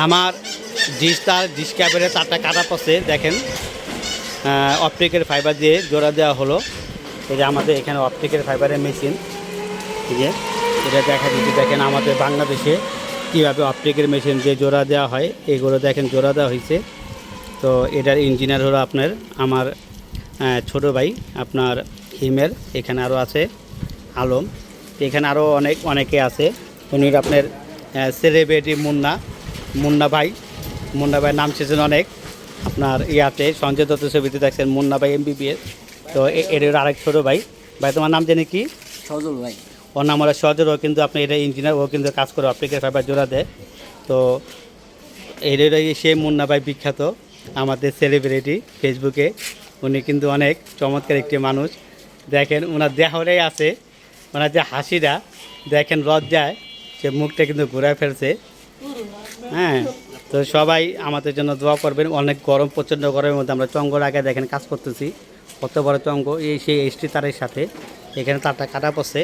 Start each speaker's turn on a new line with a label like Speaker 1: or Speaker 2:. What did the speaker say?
Speaker 1: আমার ডিশ ক্যাবের তারটা কাটা পড়ছে দেখেন, অপটিকের ফাইবার দিয়ে জোড়া দেওয়া হলো। এই যে আমাদের এখানে অপটিকের ফাইবারের মেশিন, ঠিক আছে, এটা দেখা দিচ্ছি। দেখেন আমাদের বাংলাদেশে কীভাবে অপটিকের মেশিন দিয়ে জোড়া দেওয়া হয়, এগুলো দেখেন জোড়া দেওয়া হয়েছে। তো এটার ইঞ্জিনিয়ার হলো আপনার আমার ছোটো ভাই আপনার হিমের, এখানে আরও আছে আলম, এখানে আরও অনেকে আছে। উনি আপনার সেলিব্রিটি মুন্না ভাই নাম শেষেন অনেক আপনার ইয়াতে সঞ্জয় দত্ত ছবিতে দেখছেন মুন্না ভাই MBBS। তো এর আরেক ছোটো ভাই, তোমার নাম জানি কি?
Speaker 2: সজল ভাই।
Speaker 1: ওর নাম হলো সজল, ও কিন্তু আপনি এটা ইঞ্জিনিয়ার, ও কিন্তু কাজ করে অপটিকের ফাইবার জোড়া দেয়। তো এর সেই মুন্না ভাই বিখ্যাত আমাদের সেলিব্রিটি ফেসবুকে, উনি কিন্তু অনেক চমৎকার একটি মানুষ। দেখেন ওনার দেহরেই আছে, ওনার যে হাসিটা দেখেন লজ্জায় সে মুখটা কিন্তু ঘুরে ফেলছে। হ্যাঁ, তো সবাই আমাদের জন্য দোয়া করবেন। অনেক গরম, প্রচণ্ড গরমের মধ্যে আমরা চঙ্গর আগে দেখেন কাজ করতেছি, কত বড় চঙ্গ, সেই এসটি তারের সাথে এখানে তারটা কাটা পড়ছে।